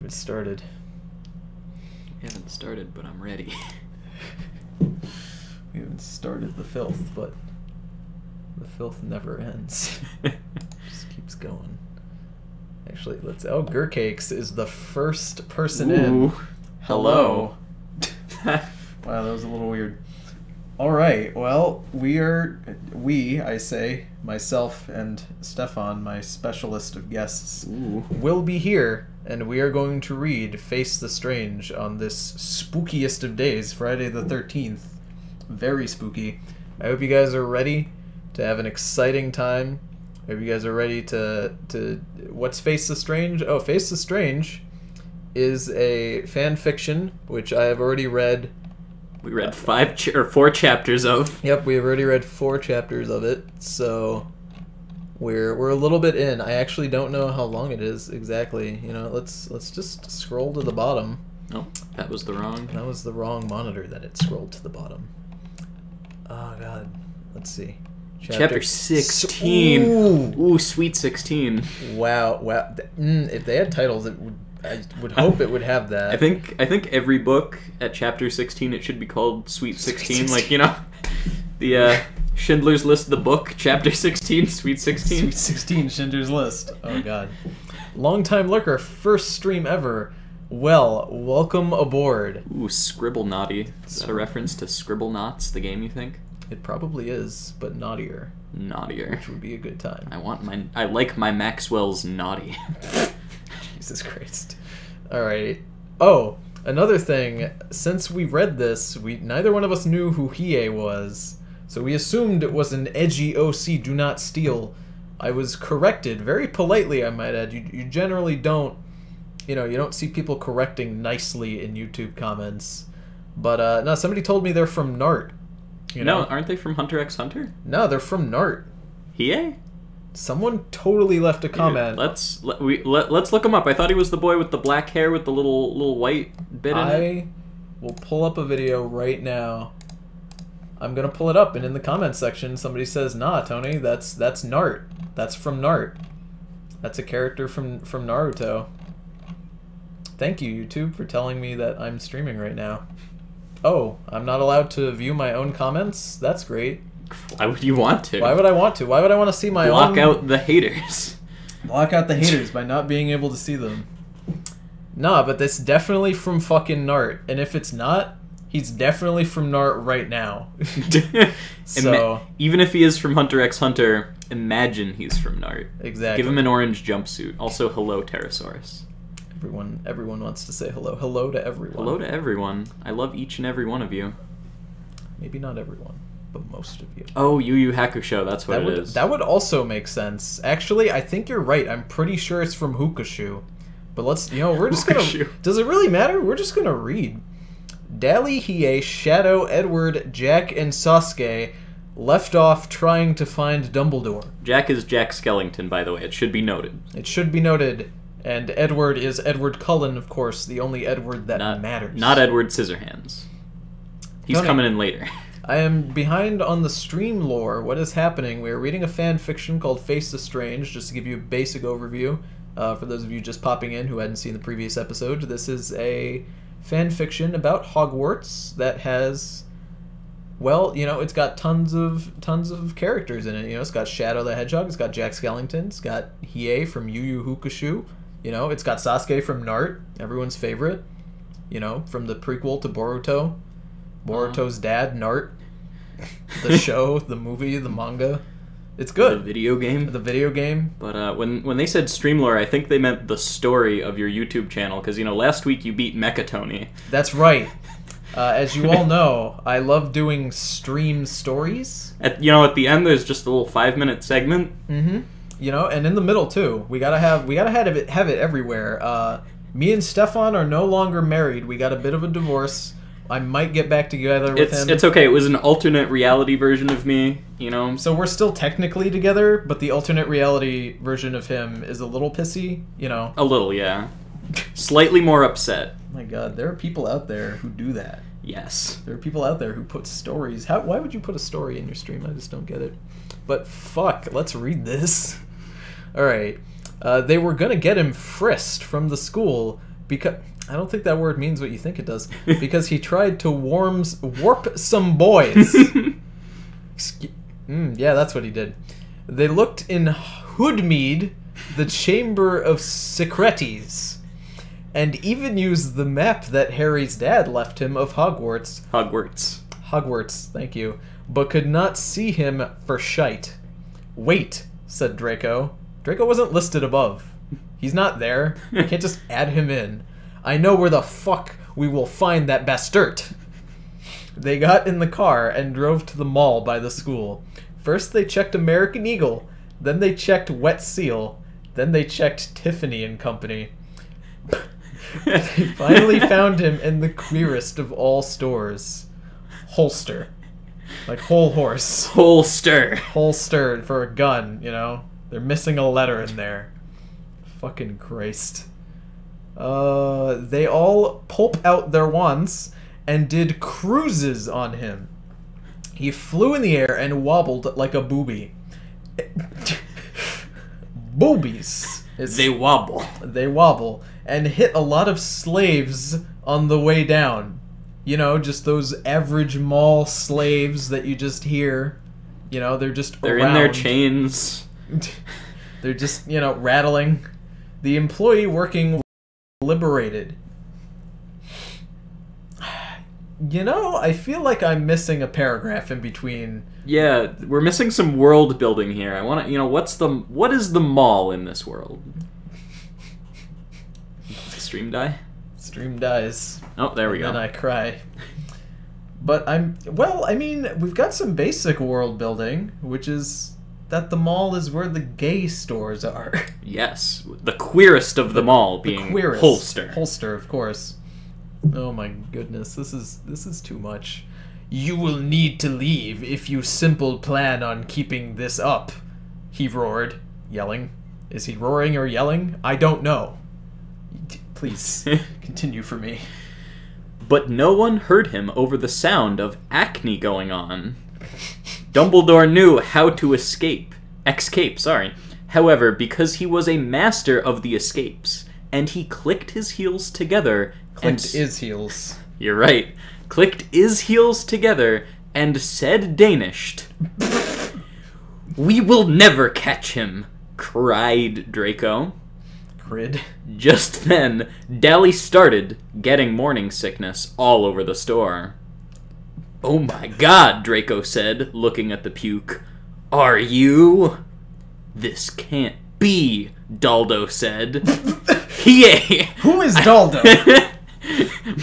It started. We haven't started, but I'm ready. We haven't started the filth, but the filth never ends. Just keeps going. Actually, let's... Oh, Gurcakes is the first person in. Hello. Wow, that was a little weird. Alright, well, I say, myself and Stefan, my specialist of guests, will be here, and we are going to read Face the Strange on this spookiest of days, Friday the 13th. Very spooky. I hope you guys are ready to have an exciting time. I hope you guys are ready to... What's Face the Strange? Oh, Face the Strange is a fan fiction, which I have already read... We read 4 chapters of. Yep, we have already read 4 chapters of it, so we're a little bit in. I actually don't know how long it is exactly. You know, let's just scroll to the bottom. Oh, that was the wrong. That was the wrong monitor that it scrolled to the bottom. Oh god, let's see. Chapter 16. Ooh, sweet 16. Wow. If they had titles, I would hope it would have that. I think every book at chapter 16 it should be called Sweet 16. Like, you know, the Schindler's List, the book, chapter 16, Sweet 16. Sweet 16, Schindler's List. Oh god. Long-time lurker, first stream ever. Well, welcome aboard. Ooh, Scribble Naughty. Is that a reference to Scribble Knots, the game, you think? It probably is, but naughtier. Naughtier. Which would be a good time. I like my Maxwell's naughty. Jesus Christ. Alright. Oh, another thing. Since we read this, neither one of us knew who Hiei was, so we assumed it was an edgy OC do not steal. I was corrected, very politely I might add. You generally don't, you don't see people correcting nicely in YouTube comments. But, no, somebody told me they're from Nart. No, aren't they from Hunter x Hunter? No, they're from Nart. Hiei? Someone totally left a comment. Dude, let's look him up. I thought he was the boy with the black hair with the little white bit in it. I will pull up a video right now. I'm gonna pull it up, and in the comments section, somebody says, "Nah, Tony, that's Nart. That's from Nart. That's a character from Naruto." Thank you, YouTube, for telling me that I'm streaming right now. Oh, I'm not allowed to view my own comments? That's great. Why would you want to? Why would I want to? Why would I want to see my own... Block out the haters. Block out the haters by not being able to see them. Nah, but that's definitely from fucking Nart. And if it's not, he's definitely from Nart right now. So... Even if he is from Hunter x Hunter, imagine he's from Nart. Exactly. Give him an orange jumpsuit. Also, hello, Pterosaurus. Everyone wants to say hello. Hello to everyone. Hello to everyone. I love each and every one of you. Maybe not everyone, but most of you. Oh, Yu Yu Hakusho, that's what it is. That would also make sense. Actually, I think you're right. I'm pretty sure it's from Hookashu. But let's, we're just gonna... Does it really matter? We're just gonna read. Dalli, Hiei, Shadow, Edward, Jack, and Sasuke left off trying to find Dumbledore. Jack is Jack Skellington, by the way. It should be noted. It should be noted. And Edward is Edward Cullen, of course, the only Edward that matters. Not Edward Scissorhands. He's coming in later. I am behind on the stream lore. What is happening? We are reading a fan fiction called Face the Strange, just to give you a basic overview. For those of you just popping in who hadn't seen the previous episode, this is a fan fiction about Hogwarts that has... Well, it's got tons of characters in it. It's got Shadow the Hedgehog, it's got Jack Skellington, it's got Hiei from Yu Yu Hakusho. It's got Sasuke from Nart, everyone's favorite. From the prequel to Boruto. Boruto's dad, Nart. The show, the movie, the manga. It's good. The video game? The video game. But when they said stream lore, I think they meant the story of your YouTube channel. Because, last week you beat Mecha Tony. That's right. As you all know, I love doing stream stories. At the end, there's just a little 5-minute segment. Mm-hmm. And in the middle too. We gotta have it everywhere. Me and Stefan are no longer married. We got a bit of a divorce. I might get back together with him. It's okay. It was an alternate reality version of me, So we're still technically together, but the alternate reality version of him is a little pissy, A little, yeah. Slightly more upset. Oh my god, there are people out there who do that. Yes. There are people out there who put stories. Why would you put a story in your stream? I just don't get it. But fuck, let's read this. Alright. They were gonna get him frisked from the school, Because I don't think that word means what you think it does. Because he tried to warp some boys. Yeah, that's what he did. They looked in Hoodmeade, the Chamber of Secretes, and even used the map that Harry's dad left him of Hogwarts. Hogwarts, thank you. But could not see him for shite. Wait, said Draco. Draco wasn't listed above. He's not there. I can't just add him in. I know where the fuck we will find that bastard. They got in the car and drove to the mall by the school. First they checked American Eagle, then they checked Wet Seal, then they checked Tiffany and Company. They finally found him in the queerest of all stores. Holster. Like whole horse. Holster. Holster for a gun, you know? They're missing a letter in there. Fucking Christ. They all pulp out their wands and did cruises on him. He flew in the air and wobbled like a booby. Boobies. They wobble. They wobble. And hit a lot of slaves on the way down. You know, just those average mall slaves that you just hear. You know, they're They're in their chains. They're just, you know, rattling. The employee working liberated. You know, I feel like I'm missing a paragraph in between. Yeah, we're missing some world building here. I want to, you know, what is the mall in this world? Stream die? Stream dies. Oh, there we go. And I cry. But I mean, we've got some basic world building, which is that the mall is where the gay stores are. Yes, the queerest of them all being Holster. Holster, of course. Oh my goodness, this is too much. You will need to leave if you simple plan on keeping this up, he roared, yelling. Is he roaring or yelling? I don't know. Please, continue for me. But no one heard him over the sound of acne going on. Dumbledore knew how to escape. However, because he was a master of the escapes, and he clicked his heels together. His heels. You're right. Clicked his heels together and said Danished. We will never catch him, cried Draco. Crid. Just then, Dalli started getting morning sickness all over the store. Oh my god, Draco said, looking at the puke. Are you? This can't be, Daldo said. Hiei! Who is Daldo?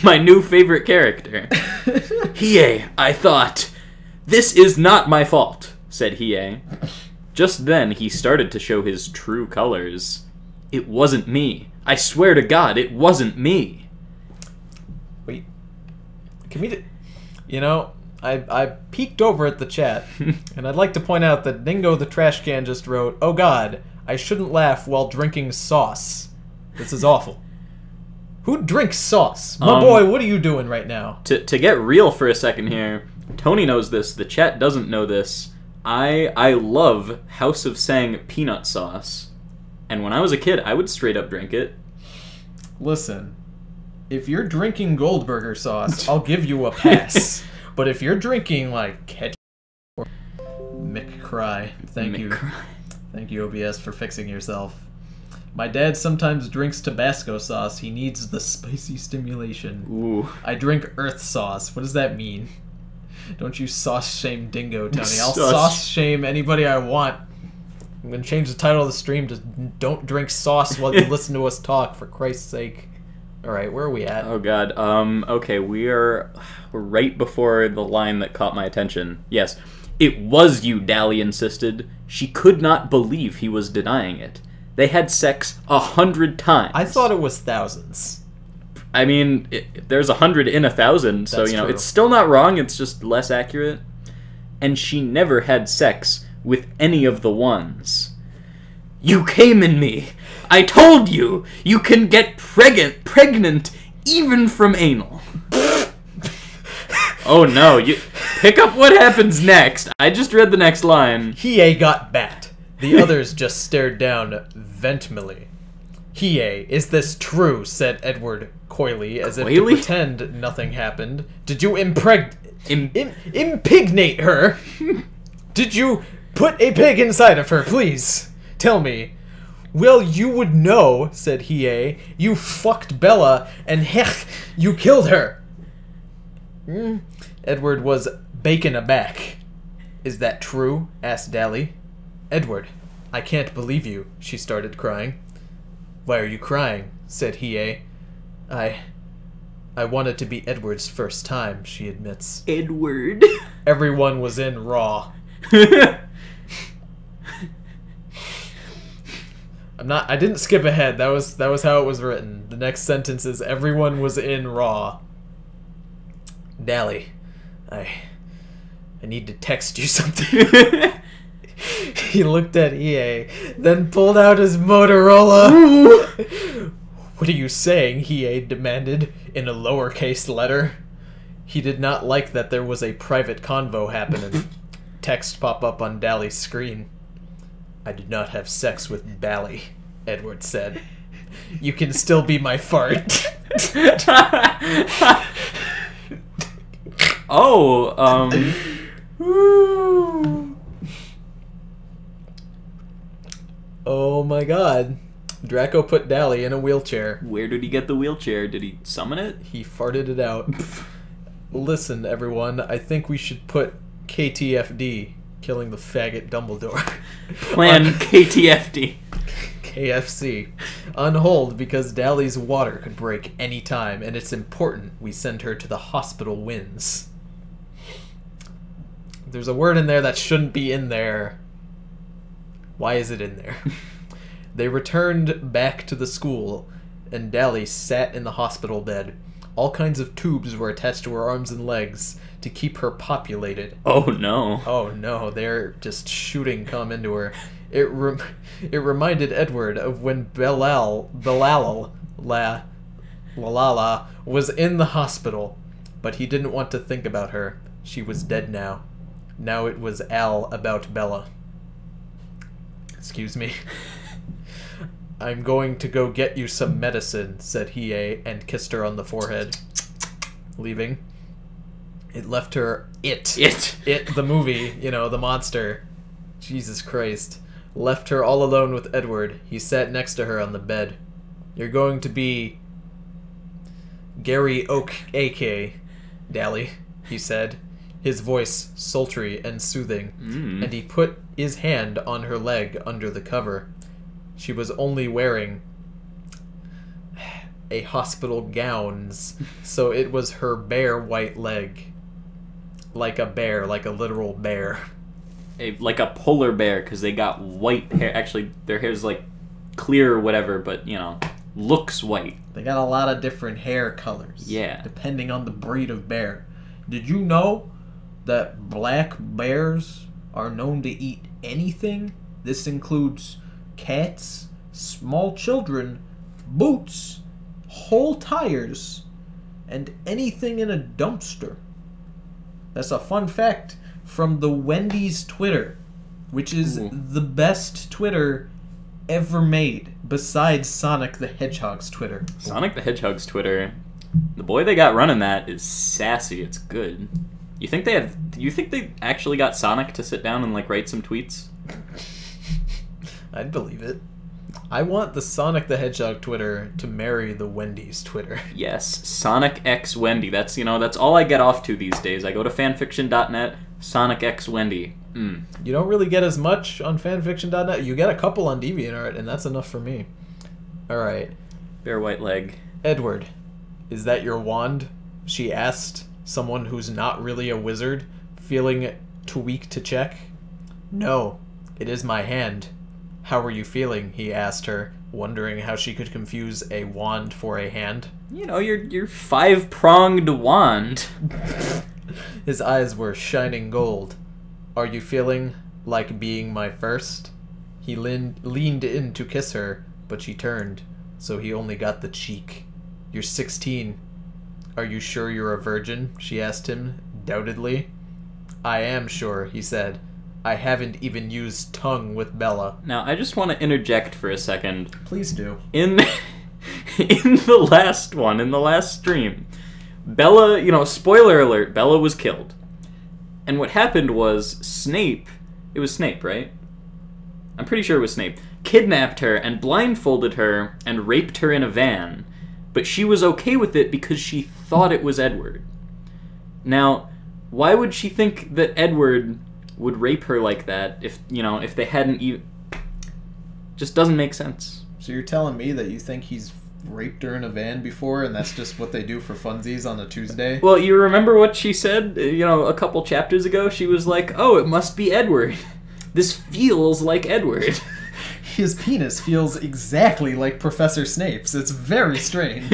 My new favorite character. Hiei, I thought. This is not my fault, said Hiei. Just then, he started to show his true colors. It wasn't me. I swear to God, it wasn't me. Wait. Can we... You know, I peeked over at the chat, and I'd like to point out that Dingo the Trash Can just wrote, oh god, I shouldn't laugh while drinking sauce. This is awful. Who drinks sauce? My boy, what are you doing right now? To get real for a second here, Tony knows this, the chat doesn't know this. I love House of Sang peanut sauce. And when I was a kid, I would straight up drink it. Listen, if you're drinking Goldberger sauce, I'll give you a pass. But if you're drinking, like, ketchup or McCry, thank you. Thank you, OBS, for fixing yourself. My dad sometimes drinks Tabasco sauce. He needs the spicy stimulation. Ooh. I drink Earth sauce. What does that mean? Don't you sauce shame Dingo, Tony. I'll sauce shame anybody I want. I'm gonna change the title of the stream to "Don't Drink Sauce While You Listen to Us Talk," for Christ's sake. Alright, where are we at? Oh god, okay, we're right before the line that caught my attention. Yes, it was you, Dalli insisted. She could not believe he was denying it. They had sex 100 times. I thought it was thousands. I mean, there's 100 in 1,000, so, you know, it's still not wrong, it's just less accurate. And she never had sex with any of the ones. You came in me! I told you! You can get pregnant even from anal. Oh no, you pick up what happens next. I just read the next line. Hiei got bat. The others just stared down ventmally. Hiei, is this true? Said Edward coyly, as if to pretend nothing happened. Did you impregnate her? Did you put a pig inside of her, please? Tell me. Well, you would know, said Hiei. You fucked Bella, and hech, you killed her. Edward was bacon aback. Is that true? Asked Dalli. Edward, I can't believe you, she started crying. Why are you crying? Said Hiei. I wanted to be Edward's first time, she admits. Edward. Everyone was in raw. I didn't skip ahead. That was how it was written. The next sentence is everyone was in raw. Dalli, I need to text you something. He looked at EA, then pulled out his Motorola. What are you saying? EA demanded in a lowercase letter. He did not like that there was a private convo happening. Text pop up on Dalli's screen. I did not have sex with Dalli, Edward said. You can still be my fart. Oh my god. Draco put Dalli in a wheelchair. Where did he get the wheelchair? Did he summon it? He farted it out. Listen, everyone, I think we should put KTFD, killing the faggot Dumbledore. Plan KTFD. KFC. On hold because Dalli's water could break any time, and it's important we send her to the hospital wins. There's a word in there that shouldn't be in there. Why is it in there? They returned back to the school, and Dalli sat in the hospital bed. All kinds of tubes were attached to her arms and legs to keep her populated. Oh no. Oh no, they're just shooting cum into her. It reminded Edward of when Belalala was in the hospital, but he didn't want to think about her. She was dead now. Now it was Al about Bella. Excuse me. I'm going to go get you some medicine, said Hiei, and kissed her on the forehead. Leaving. It left her... It, the movie, you know, the monster. Jesus Christ. Left her all alone with Edward. He sat next to her on the bed. You're going to be... Gary Oak A.K., Dalli, he said, his voice sultry and soothing, and he put his hand on her leg under the cover. She was only wearing a hospital gowns, so it was her bare white leg. Like a bear, like a literal bear. Like a polar bear, because they got white hair. Actually, their hair's like clear or whatever, but, you know, looks white. They got a lot of different hair colors. Yeah. Depending on the breed of bear. Did you know that black bears are known to eat anything? This includes cats, small children, boots, whole tires, and anything in a dumpster. That's a fun fact from the Wendy's Twitter, which is the best Twitter ever made, besides Sonic the Hedgehog's Twitter. Sonic the Hedgehog's Twitter, the boy they got running that is sassy. It's good. You think they actually got Sonic to sit down and like write some tweets? I'd believe it. I want the Sonic the Hedgehog Twitter to marry the Wendy's Twitter. Yes, Sonic X Wendy. That's, you know, that's all I get off to these days. I go to fanfiction.net, Sonic X Wendy. You don't really get as much on fanfiction.net. You get a couple on DeviantArt, and that's enough for me. Alright. Bare white leg. Edward, is that your wand? She asked, someone who's not really a wizard, feeling too weak to check. No, it is my hand. How are you feeling? He asked her, wondering how she could confuse a wand for a hand. You know, your five-pronged wand. His eyes were shining gold. Are you feeling like being my first? He leaned in to kiss her, but she turned, so he only got the cheek. You're 16. Are you sure you're a virgin? She asked him, doubtedly. I am sure, he said. I haven't even used tongue with Bella. Now, I just want to interject for a second. Please do. In the last one, in the last stream, Bella, spoiler alert, Bella was killed. And what happened was Snape, it was Snape, right? I'm pretty sure it was Snape, kidnapped her and blindfolded her and raped her in a van. But she was okay with it because she thought it was Edward. Now, why would she think that Edward would rape her like that if they hadn't even... Just doesn't make sense. So you're telling me that you think he's raped her in a van before, and that's just what they do for funsies on a Tuesday? Well, you remember what she said, a couple chapters ago? She was like, oh, it must be Edward. This feels like Edward. His penis feels exactly like Professor Snape's. It's very strange.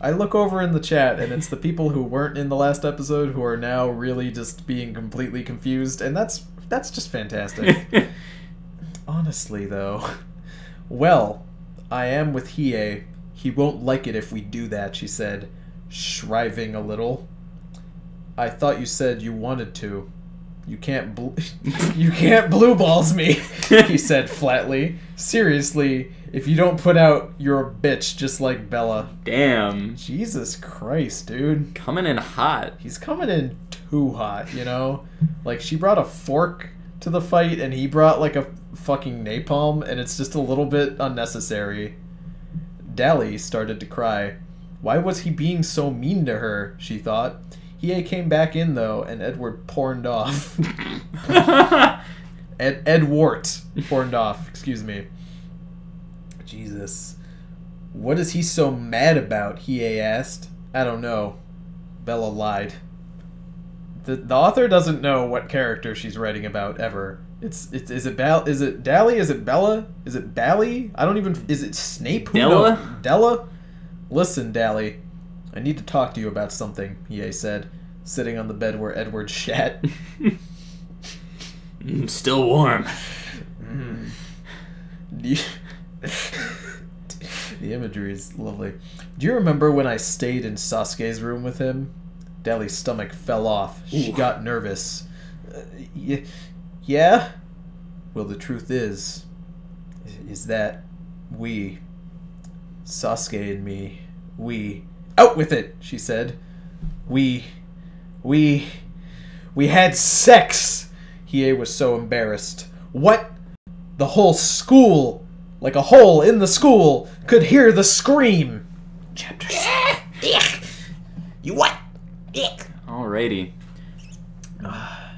I look over in the chat, and it's the people who weren't in the last episode who are now really just being completely confused, and that's just fantastic. Honestly, though. Well, I am with Hiei. He won't like it if we do that, she said, shriving a little. I thought you said you wanted to. You can't blue balls me, he said flatly. Seriously, if you don't put out, you're a bitch just like Bella. Damn. Jesus Christ, dude. Coming in hot. He's coming in too hot, Like, she brought a fork to the fight, and he brought, like, a fucking napalm, and it's just a little bit unnecessary. Dalli started to cry. Why was he being so mean to her, she thought. Hiei came back in, though, and Edward porned off. Edward porned off, excuse me. Jesus. What is he so mad about, Hiei asked. I don't know. Bella lied. The author doesn't know what character she's writing about, ever. Is it Dalli? Is it Bella? Is it Bally? I don't even... Is it Snape? Della? Della? Listen, Dalli. I need to talk to you about something, Hiei said, sitting on the bed where Edward shat. Still warm. The imagery is lovely. Do you remember when I stayed in Sasuke's room with him? Dalli's stomach fell off. She got nervous. Yeah? Well, the truth is that we, Sasuke and me, out with it, she said. We had sex. Hiei was so embarrassed. What? The whole school, like a hole in the school, could hear the scream. Chapter 6. You what? Alrighty.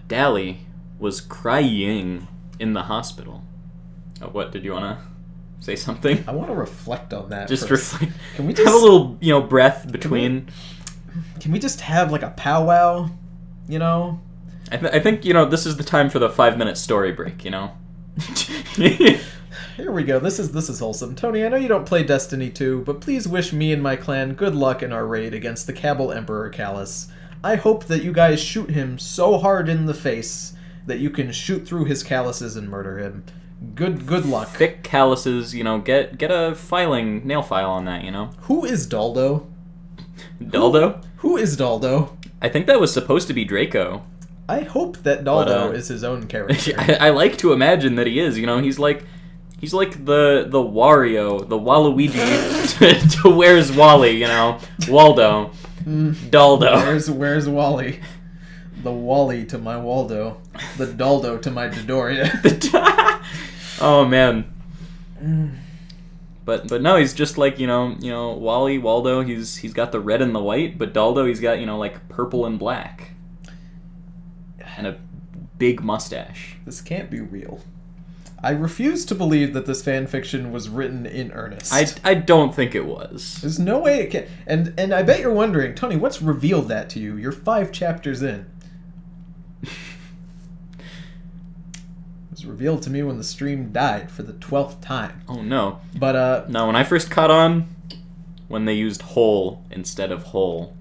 Dalli was crying in the hospital. What, did you want to say something? I want to reflect on that. Just reflect. Can we just have a little, breath between? Can we just have like a powwow? I think this is the time for the 5-minute story break. Here we go. This is wholesome. Tony, I know you don't play Destiny 2, but please wish me and my clan good luck in our raid against the Cabal Emperor Callus. I hope that you guys shoot him so hard in the face that you can shoot through his calluses and murder him. Good luck. Thick calluses, get a nail file on that, Who is Daldo? Daldo? Who is Daldo? I think that was supposed to be Draco. I hope that Daldo is his own character. I like to imagine that he is. He's like the Wario, the Waluigi to Where's Wally? Waldo, Daldo. Where's Wally? The Wally to my Waldo, the Daldo to my Dodoria. Oh man. But no, he's just like Wally, Waldo. He's got the red and the white, but Daldo he's got like purple and black. And a big mustache. This can't be real. I refuse to believe that this fan fiction was written in earnest. I don't think it was. There's no way it can. And I bet you're wondering, Tony, what's revealed that to you? You're 5 chapters in. It was revealed to me when the stream died for the 12th time. Oh no. But no, when I first caught on, when they used whole instead of whole.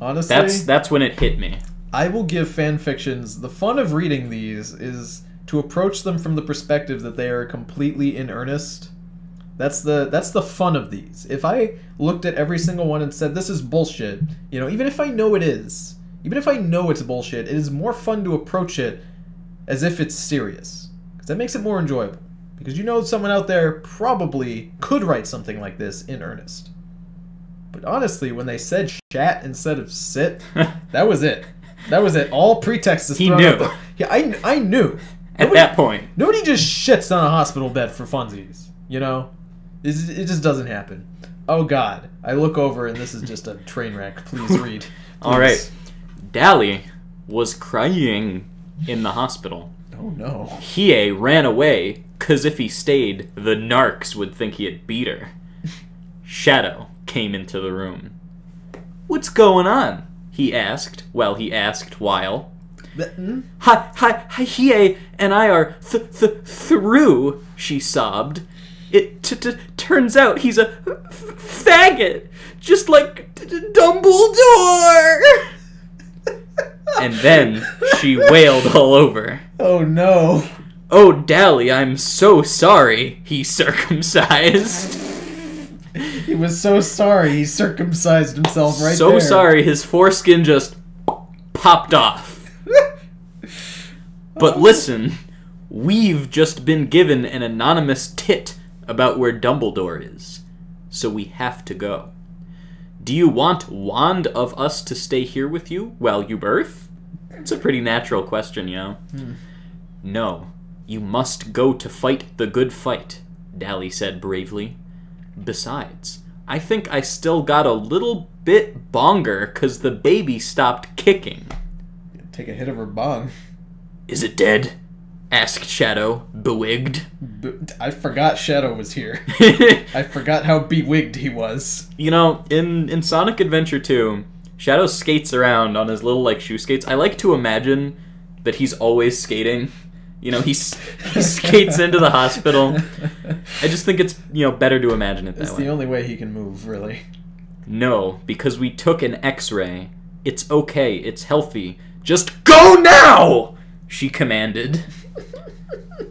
Honestly, that's when it hit me. I will give fan fictions, the fun of reading these is to approach them from the perspective that they are completely in earnest. That's the fun of these. If I looked at every single one and said, this is bullshit, even if I know it is, even if I know it's bullshit, it is more fun to approach it as if it's serious. Because that makes it more enjoyable. Because you know someone out there probably could write something like this in earnest. But honestly, when they said chat instead of sit, that was it. That was it. All pretext is thrown out there. Yeah, I knew. At that point. Nobody just shits on a hospital bed for funsies, you know? It just doesn't happen. Oh god. I look over and this is just a train wreck. Please read. Please. Alright. Dalli was crying in the hospital. Oh no. Hiei ran away, cause if he stayed, the narcs would think he had beat her. Shadow came into the room. "What's going on?" he asked. Well, he asked while. Hi, Hiei and I are through, she sobbed. It turns out he's a faggot, just like Dumbledore. And then she wailed all over. Oh no. "Oh, Dalli, I'm so sorry," he circumcised. He was so sorry he circumcised himself right there. So sorry his foreskin just popped off. But listen, we've just been given an anonymous tit about where Dumbledore is, so we have to go. Do you want wand of us to stay here with you while you birth? It's a pretty natural question, you know? No, you must go to fight the good fight, Dalli said bravely. Besides, I think I still got a little bit bonger 'cause the baby stopped kicking. Take a hit of her bong. Is it dead? Asked Shadow, bewigged. I forgot Shadow was here. I forgot how bewigged he was. You know, in Sonic Adventure 2, Shadow skates around on his little, like, shoe skates. I like to imagine that he's always skating. You know, he skates into the hospital. I just think it's, you know, better to imagine it that way. It's the only way he can move, really. No, because we took an X-ray. It's okay, it's healthy. Just go now! She commanded.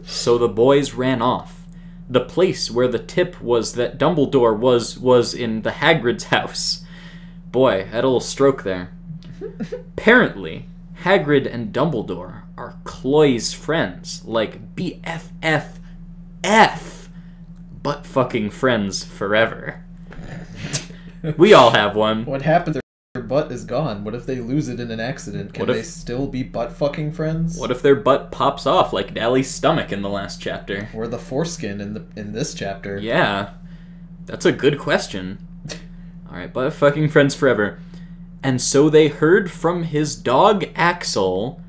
So the boys ran off. The place where the tip was that Dumbledore was in the Hagrid's house. Boy, I had a little stroke there. Apparently, Hagrid and Dumbledore are Chloe's friends, like BFFF, but fucking friends forever. We all have one. What happens if their butt is gone? What if they lose it in an accident? Can they still be butt-fucking friends? What if their butt pops off like Dalli's stomach in the last chapter? Or the foreskin in this chapter? Yeah, that's a good question. Alright, butt-fucking friends forever. And so they heard from his dog Axel.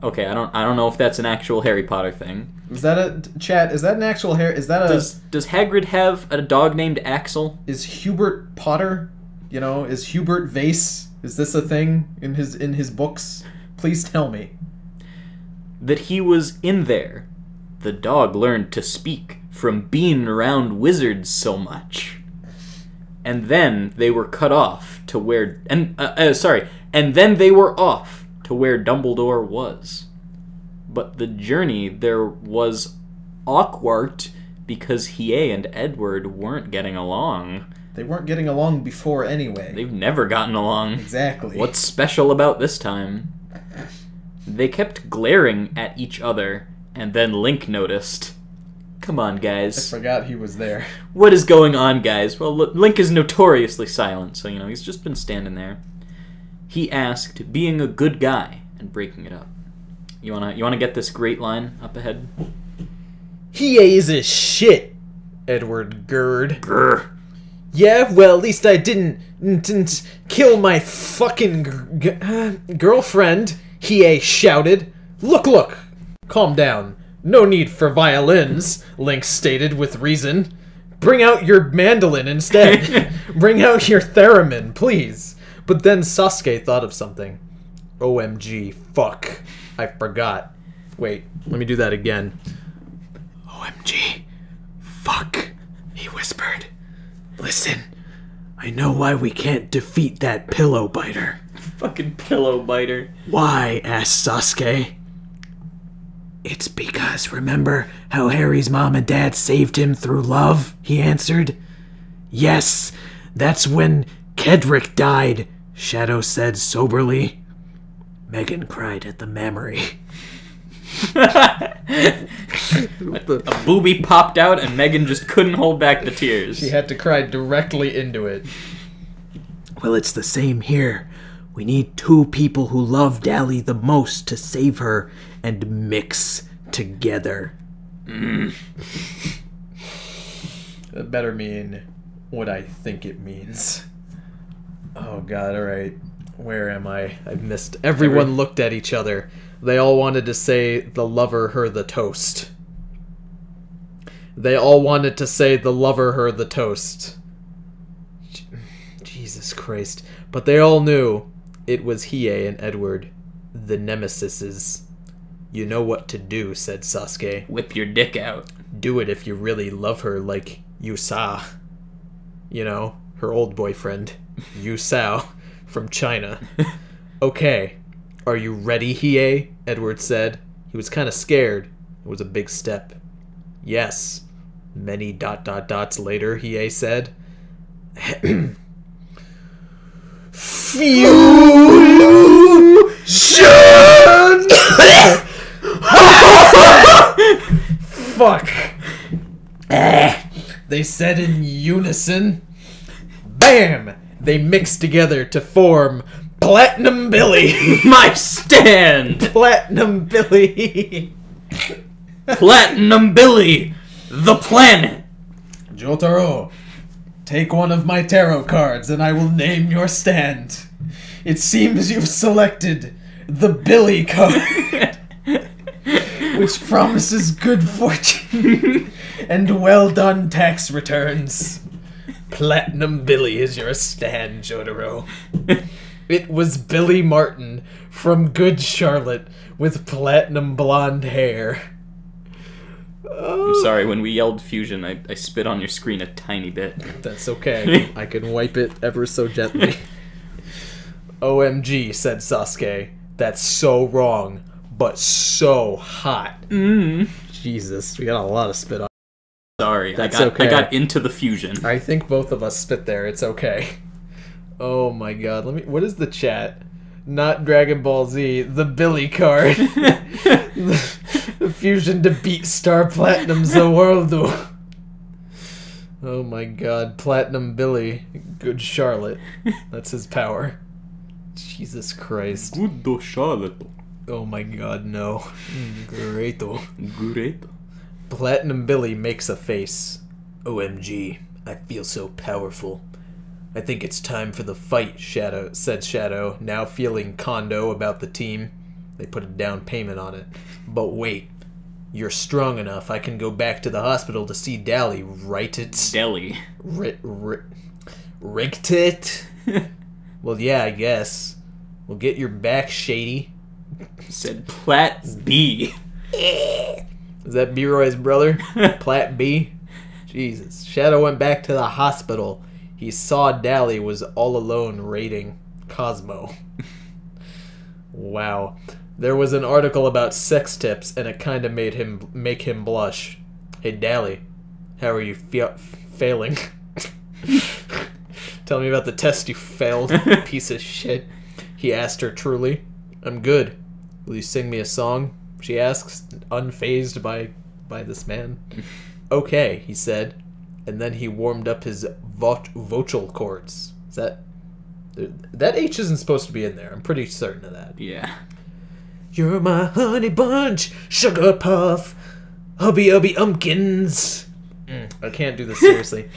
Okay, I don't know if that's an actual Harry Potter thing. Is that a chat? Is that an actual Harry? Is that a? Does Hagrid have a dog named Axel? Is Hubert Potter? You know, is Hubert Vase? Is this a thing in his books? Please tell me. That he was in there. The dog learned to speak from being around wizards so much. And then they were cut off to where and then they were off to where Dumbledore was. But the journey there was awkward because Hiei and Edward weren't getting along. They weren't getting along before anyway. They've never gotten along. Exactly. What's special about this time? They kept glaring at each other, and then Link noticed. Come on, guys. I forgot he was there. What is going on, guys? Well, Link is notoriously silent, so, you know, he's just been standing there. He asked, being a good guy and breaking it up. You wanna get this great line up ahead? Hiei is a shit, Edward gurred. Grr. Yeah, well, at least I didn't kill my fucking girlfriend, Hiei shouted. Look, calm down. No need for violins, Link stated with reason. Bring out your mandolin instead. Bring out your theremin, please. But then Sasuke thought of something. OMG, fuck. I forgot. Wait, let me do that again. OMG, fuck, he whispered. Listen, I know why we can't defeat that pillow biter. Fucking pillow biter. Why? Asked Sasuke. It's because, remember how Harry's mom and dad saved him through love? He answered. Yes, that's when Cedric died, Shadow said soberly. Megan cried at the memory. A boobie popped out and Megan just couldn't hold back the tears. She had to cry directly into it. Well, it's the same here. We need two people who love Dalli the most to save her and mix together. That better mean what I think it means. Oh god, alright. Where am I? I've missed. Everyone looked at each other. They all wanted to say the lover her the toast. They all wanted to say the lover her the toast. Jesus Christ. But they all knew it was Hiei and Edward, the nemesises. You know what to do, said Sasuke. Whip your dick out. Do it if you really love her like Yusa. You know, her old boyfriend, Yusao, from China. Okay, are you ready, Hiei? Edward said. He was kind of scared. It was a big step. Yes. Many ... later, Hiei said. Fusion! Fuck. They said in unison. Bam! They mixed together to form Platinum Billy. My stand! Platinum Billy. Platinum Billy, the planet. Jotaro, take one of my tarot cards and I will name your stand. It seems you've selected the Billy card, which promises good fortune and well done tax returns. Platinum Billy is your stand, Jotaro. It was Billy Martin from Good Charlotte with platinum blonde hair. I'm sorry, when we yelled fusion, I spit on your screen a tiny bit. That's okay. I can wipe it ever so gently. OMG, said Sasuke. That's so wrong, but so hot. Jesus, we got a lot of spit on. Sorry, That's I got into the fusion. I think both of us spit there. It's okay. Oh my god. What is the chat? Not Dragon Ball Z, the Billy card. the fusion to beat Star Platinum Zawoldo. Oh my god. Platinum Billy. Good Charlotte. That's his power. Jesus Christ. Good Charlotte. Oh my god, no. Greato. Great. Platinum Billy makes a face. OMG, I feel so powerful. I think it's time for the fight, said Shadow, now feeling condo about the team. They put a down payment on it. But wait, you're strong enough. I can go back to the hospital to see Dalli, right? Dalli. Rigged it? Well, yeah, I guess. We'll get your back, Shady. Said Plat B. Is that B-Roy's brother? Plat B? Jesus. Shadow went back to the hospital. He saw Dalli was all alone raiding Cosmo. Wow. There was an article about sex tips, and it kind of make him blush. Hey, Dalli, how are you failing? Tell me about the test you failed, piece of shit. He asked her truly. I'm good. Will you sing me a song? She asks, unfazed by this man. Okay, he said, and then he warmed up his vocal cords. Is that H isn't supposed to be in there? I'm pretty certain of that. Yeah. You're my honey bunch, sugar puff, hubby umpkins. I can't do this seriously.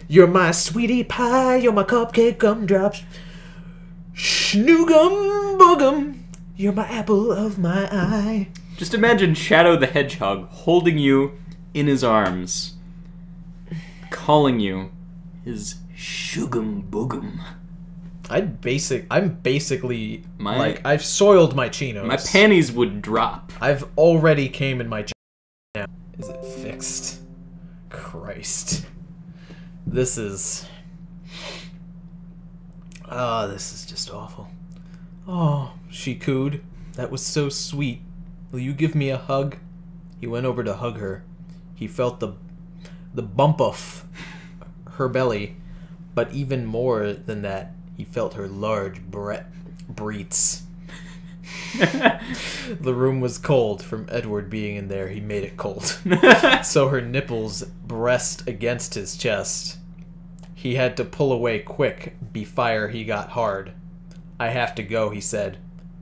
You're my sweetie pie, you're my cupcake gumdrops, schnoogum boogum. You're my apple of my eye. Just imagine Shadow the Hedgehog holding you in his arms, calling you his shugum boogum. I'm basically like, I've soiled my chinos. My panties would drop. I've already came in my chinos now. Is it fixed? Christ. This is just awful. Oh, she cooed. That was so sweet. Will you give me a hug? He went over to hug her. He felt the bump of her belly, but even more than that, he felt her large breets. The room was cold from Edward being in there. He made it cold. So her nipples breast against his chest. He had to pull away quick, befire he got hard. I have to go, he said.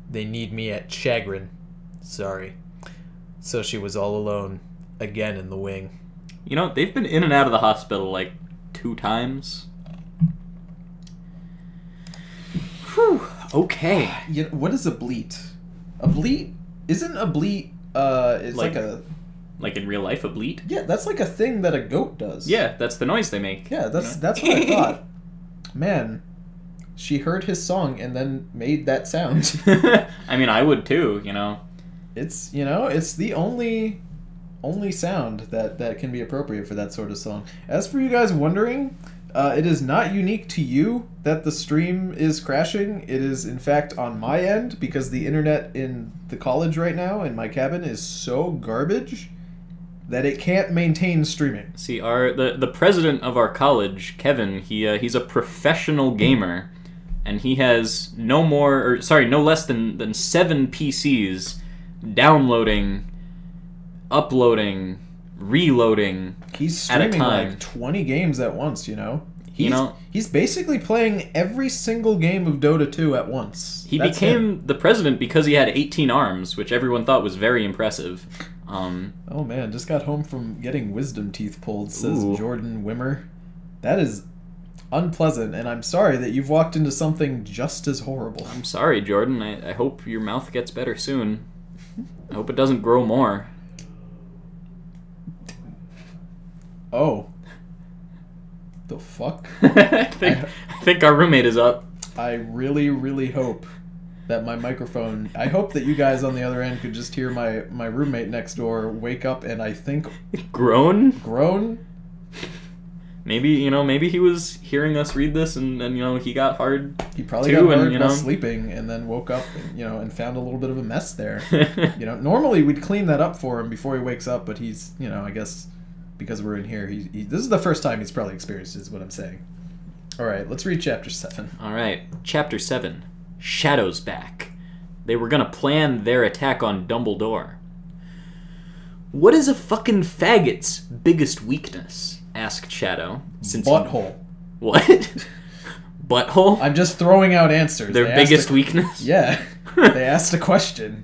They need me at Chagrin. Sorry. So she was all alone, again in the wing. You know, they've been in and out of the hospital like 2 times. Whew. Okay. What is a bleat? A bleat? Isn't a bleat, it's like a... Like in real life, a bleat? Yeah, that's like a thing that a goat does. Yeah, that's the noise they make. Yeah, that's what I thought. Man, she heard his song and then made that sound. I mean, I would too, you know. It's, it's the only sound that can be appropriate for that sort of song. As for you guys wondering, it is not unique to you that the stream is crashing. It is, in fact, on my end, because the internet in the college right now, in my cabin, is so garbage that it can't maintain streaming. See, the president of our college, Kevin, he's a professional gamer, and he has no less than 7 PCs downloading, uploading, reloading. He's streaming like 20 games at once, He's basically playing every single game of Dota 2 at once. He became the president because he had 18 arms, which everyone thought was very impressive. Oh man, just got home from getting wisdom teeth pulled, says Jordan Wimmer. That is unpleasant, and I'm sorry that you've walked into something just as horrible. I'm sorry, Jordan. I hope your mouth gets better soon. I hope it doesn't grow more. Oh. The fuck? I think our roommate is up. I really, really hope that my microphone... I hope that you guys on the other end could just hear my roommate next door wake up and I think... Groan? Groan? Maybe he was hearing us read this and he got hard. He probably got hard while sleeping and then woke up and found a little bit of a mess there. Normally we'd clean that up for him before he wakes up, but he's, I guess because we're in here, this is the first time he's probably experienced it, is what I'm saying. All right, let's read Chapter 7. All right, Chapter 7. Shadow's back. They were gonna plan their attack on Dumbledore. What is a fucking faggot's biggest weakness? Asked Shadow. Butthole. What? Butthole? I'm just throwing out answers. Their biggest weakness? Yeah. They asked a question.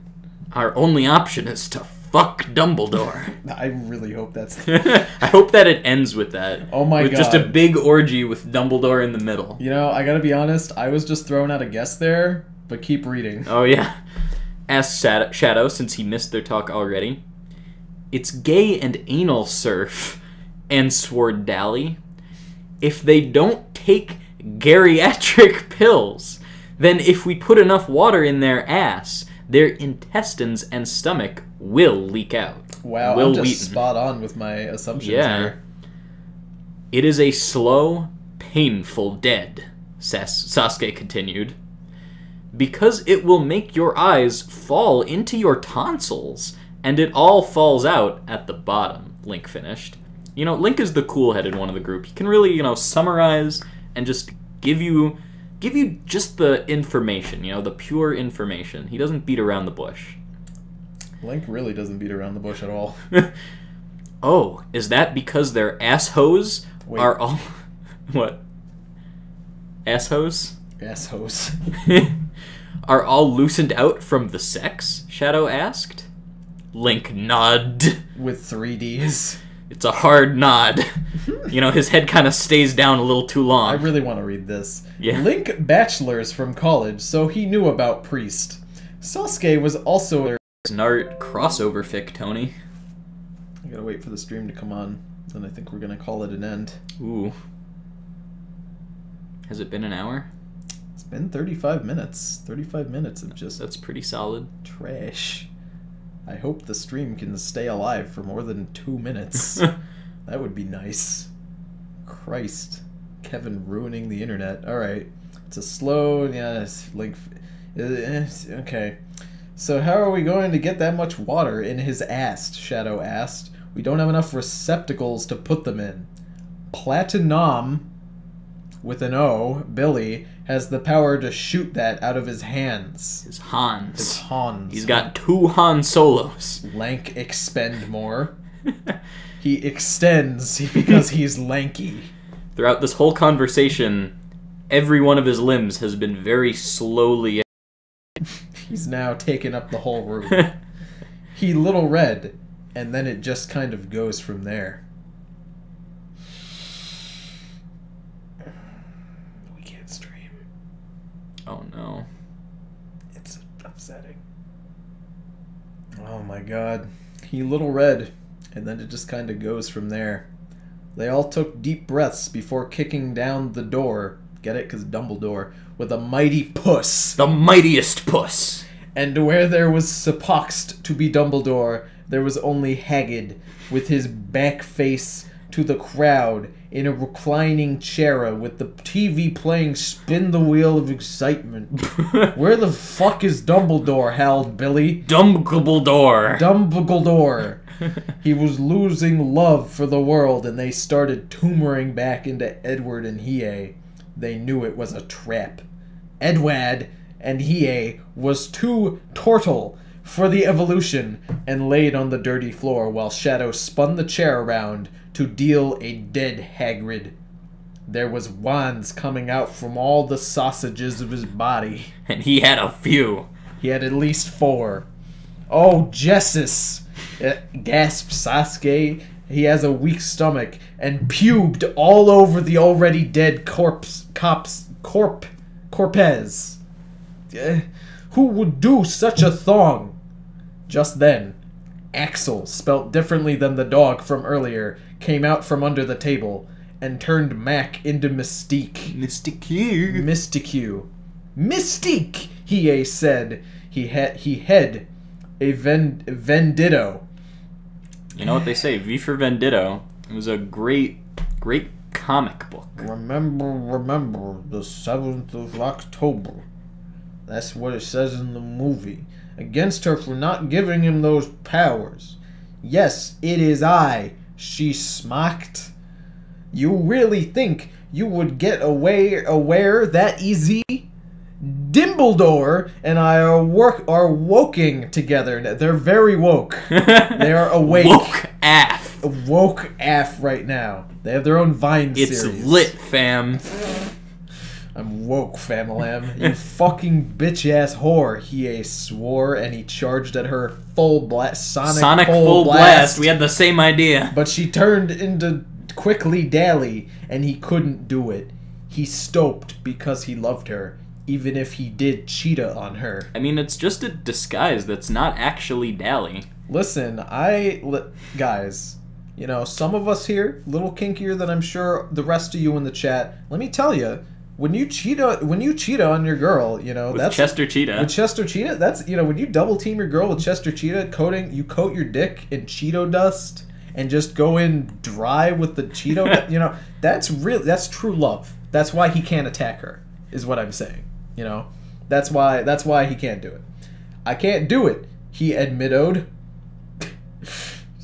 Our only option is to fuck Dumbledore. I really hope that's... I hope that it ends with that. Oh my god. With just a big orgy with Dumbledore in the middle. I gotta be honest, I was just throwing out a guess there, but keep reading. Oh yeah. Asked Shadow, since he missed their talk already. It's gay and anal surf, answered Dalli. If they don't take geriatric pills, then if we put enough water in their ass, their intestines and stomach will leak out. Wow, I'm just spot on with my assumptions here. It is a slow, painful death, Sasuke continued. Because it will make your eyes fall into your tonsils, and it all falls out at the bottom, Link finished. Link is the cool-headed one of the group. He can really, summarize and just give you just the information, the pure information. He doesn't beat around the bush. Link really doesn't beat around the bush at all. Oh, is that because their asshos are all... What? Asshos? Asshos. Are all loosened out from the sex? Shadow asked. Link nodded. With 3 Ds. It's a hard nod. His head kind of stays down a little too long. I really want to read this. Yeah. Link bachelors from college, so he knew about Priest. Sasuke was also a Nart crossover fic, Tony. I gotta wait for the stream to come on, then I think we're gonna call it an end. Ooh. Has it been an hour? It's been 35 minutes. 35 minutes of just... That's pretty solid. Trash. I hope the stream can stay alive for more than 2 minutes. That would be nice. Christ. Kevin ruining the internet. Alright. It's a slow... Yeah, Link... Okay. So how are we going to get that much water in his ass? Shadow asked. We don't have enough receptacles to put them in. Platinum with an O, Billy, has the power to shoot that out of his hands. His Hans. His Hans. He's got 2 Han Solos. Lank expend more. He extends because he's lanky. Throughout this whole conversation, every one of his limbs has been very slowly... He's now taken up the whole room. He little red, and then it just kind of goes from there. We can't stream. Oh no. It's upsetting. Oh my god. He little red, and then it just kind of goes from there. They all took deep breaths before kicking down the door. Get it? Because Dumbledore. With a mighty puss. The mightiest puss. And where there was supposed to be Dumbledore, there was only Hagrid, with his back face to the crowd, in a reclining chair with the TV playing Spin the Wheel of Excitement. Where the fuck is Dumbledore, howled Billy. Dumbledore. Dumbledore. He was losing love for the world, and they started tumoring back into Edward and Hiei. They knew it was a trap. Edward and Hiei was too turtle for the evolution and laid on the dirty floor while Shadow spun the chair around to deal a dead Hagrid. There was wands coming out from all the sausages of his body. And he had a few. He had at least 4. Oh, Jesus! Gasped Sasuke. He has a weak stomach and pubed all over the already dead corpse. Who would do such a thong? Just then, Axel, spelt differently than the dog from earlier, came out from under the table and turned Mac into Mystique. Mystique. Mystique, Hiei said. He had a Venditto. You know what they say, V for Venditto. It was a great comic book. Remember, the 7th of October. That's what it says in the movie. Against her for not giving him those powers. Yes, it is I, she smocked. You really think you would get aware that easy? Dumbledore and I are woking together. They're very woke. They are awake. Woke AF. Woke AF right now. They have their own Vine series. It's lit, fam. I'm woke, famalam. You fucking bitch-ass whore, Hiei swore, and he charged at her full blast. Sonic full blast. We had the same idea. But she turned into quickly Dalli, and he couldn't do it. He stopped because he loved her, even if he did cheetah on her. I mean, it's just a disguise that's not actually Dalli. Listen, guys, you know, some of us here, a little kinkier than I'm sure the rest of you in the chat, let me tell you, when you cheetah on your girl, you know, with Chester Cheetah. With Chester Cheetah, that's, you know, when you double team your girl with Chester Cheetah, you coat your dick in Cheeto dust and just go in dry with the Cheeto, you know, that's true love. That's why he can't attack her, is what I'm saying. You know, that's why he can't do it. I can't do it, he admitted.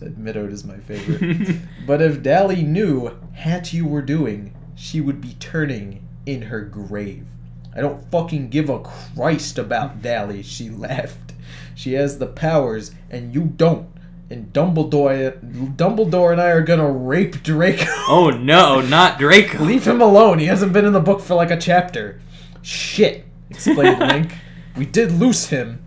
Admitted is my favorite. But if Dalli knew what you were doing, she would be turning in her grave. I don't fucking give a Christ about Dalli, she laughed. She has the powers, and you don't. And Dumbledore and I are gonna rape Draco. Oh no, not Draco. Leave him alone, he hasn't been in the book for like a chapter. Shit, explained Link. We did lose him.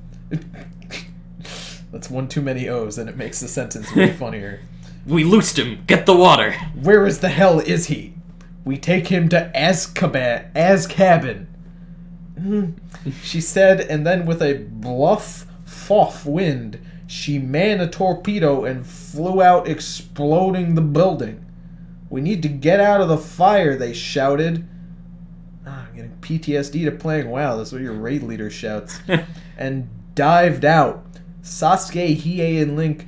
That's one too many O's, and it makes the sentence way funnier. We loosed him. Get the water. Where is the hell is he? We take him to Azkaban. She said, and then with a bluff, foff wind, she manned a torpedo and flew out, exploding the building. We need to get out of the fire, they shouted. I'm getting PTSD to playing WoW. That's what your raid leader shouts. And dived out. Sasuke, Hiei, and Link.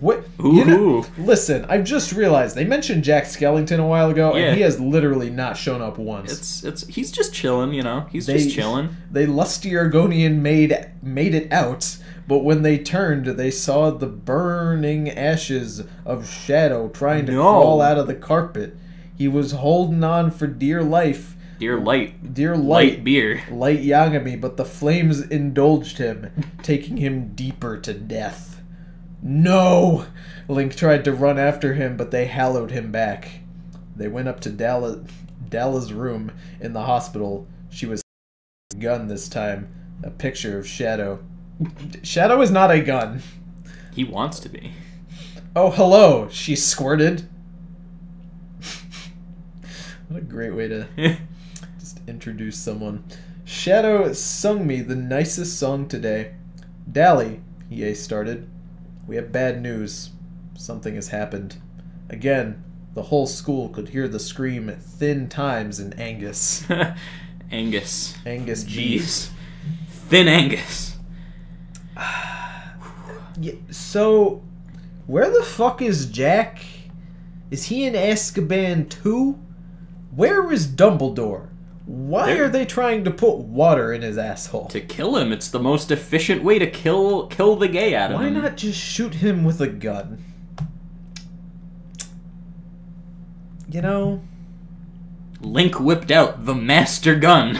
What? You know, listen, I've just realized they mentioned Jack Skellington a while ago, and he has literally not shown up once. He's just chilling, you know. Just chilling. They lusty Argonian made it out, but when they turned, they saw the burning ashes of Shadow trying to crawl out of the carpet. He was holding on for dear life. Dear light. Dear light beer. Light Yagami, but the flames indulged him, taking him deeper to death. No! Link tried to run after him, but they hallowed him back. They went up to Dalla's room in the hospital. She was a gun this time. A picture of Shadow. Shadow is not a gun. He wants to be. Oh, hello! She squirted. What a great way to just introduce someone. Shadow sung me the nicest song today. Dalli, EA started. We have bad news. Something has happened. Again, the whole school could hear the scream thin times in Angus. Angus. Angus Jeez. Thin Angus. Yeah, so, where the fuck is Jack? Is he in Azkaban too? Where is Dumbledore? Why are they trying to put water in his asshole? To kill him. It's the most efficient way to kill the gay out of him. Why not just shoot him with a gun? You know? Link whipped out the master gun.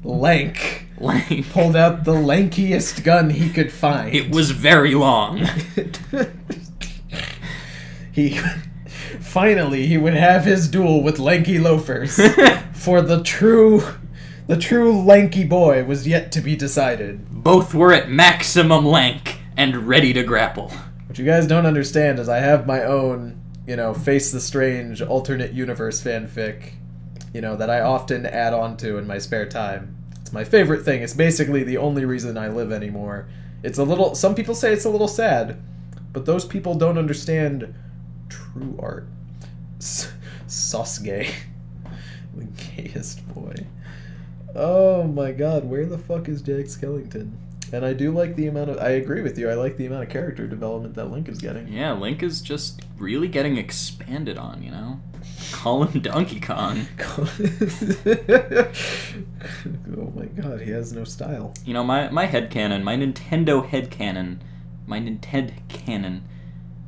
Lank Lank pulled out the lankiest gun he could find. It was very long. Finally he would have his duel with lanky loafers. For the true lanky boy was yet to be decided. Both were at maximum lank and ready to grapple. What you guys don't understand is I have my own, Face the Strange alternate universe fanfic, that I often add on to in my spare time. It's my favorite thing. It's basically the only reason I live anymore. Some people say it's a little sad, but those people don't understand true art. Sasuke. The gayest boy. Oh my god, where the fuck is Jack Skellington? And I do like the I agree with you, I like the amount of character development that Link is getting. Yeah, Link is just really getting expanded on, Call him Donkey Kong. Oh my god, he has no style. My headcanon, my Nintendo canon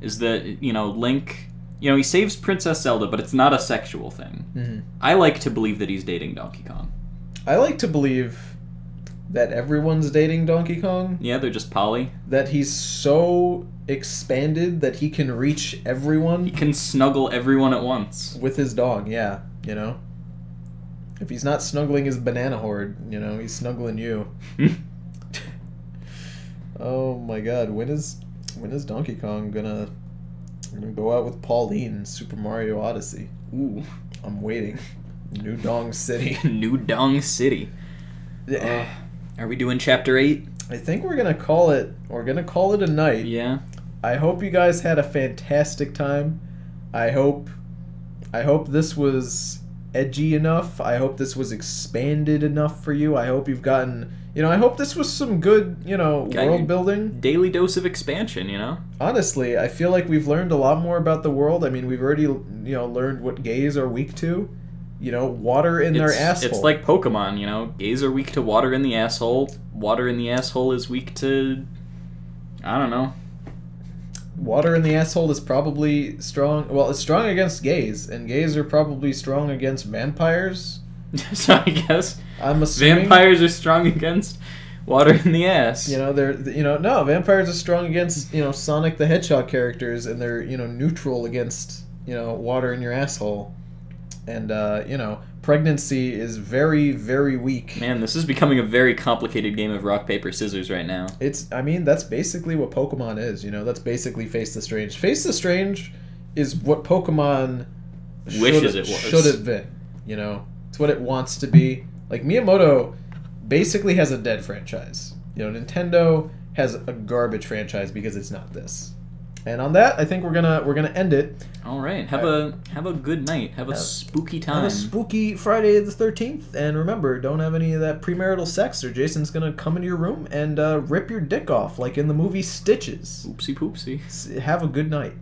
is that, Link, he saves Princess Zelda, but it's not a sexual thing. Mm-hmm. I like to believe that he's dating Donkey Kong. I like to believe that everyone's dating Donkey Kong. Yeah, they're just poly. That he's so expanded that he can reach everyone. He can snuggle everyone at once. With his dog, yeah, If he's not snuggling his banana horde, he's snuggling you. Oh my god, when is Donkey Kong gonna go out with Pauline in Super Mario Odyssey? Ooh. I'm waiting. New Dong City. New Dong City. Are we doing Chapter 8? I think we're gonna call it a night. Yeah. I hope you guys had a fantastic time. I hope this was edgy enough. I hope this was expanded enough for you. I hope you've gotten, I hope this was some good, world building. Daily dose of expansion, Honestly, I feel like we've learned a lot more about the world. I mean, we've already, learned what gays are weak to. Water in their asshole. It's like Pokemon, Gays are weak to water in the asshole. Water in the asshole is weak to... I don't know. Water in the asshole is probably strong... Well, it's strong against gays, and gays are probably strong against vampires. So I guess... I'm assuming... Vampires are strong against water in the ass. No, vampires are strong against, Sonic the Hedgehog characters, and they're, neutral against, water in your asshole. And, pregnancy is very, very weak. Man, this is becoming a very complicated game of rock, paper, scissors right now. That's basically what Pokemon is, That's basically Face the Strange. Face the Strange is what Pokemon wishes it was. Should have been, It's what it wants to be. Like, Miyamoto basically has a dead franchise. Nintendo has a garbage franchise because it's not this. And on that, I think we're gonna end it. All right. Have a good night. Have a spooky time. Have a spooky Friday the 13th. And remember, don't have any of that premarital sex, or Jason's gonna come into your room and rip your dick off, like in the movie Stitches. Oopsie poopsie. Have a good night.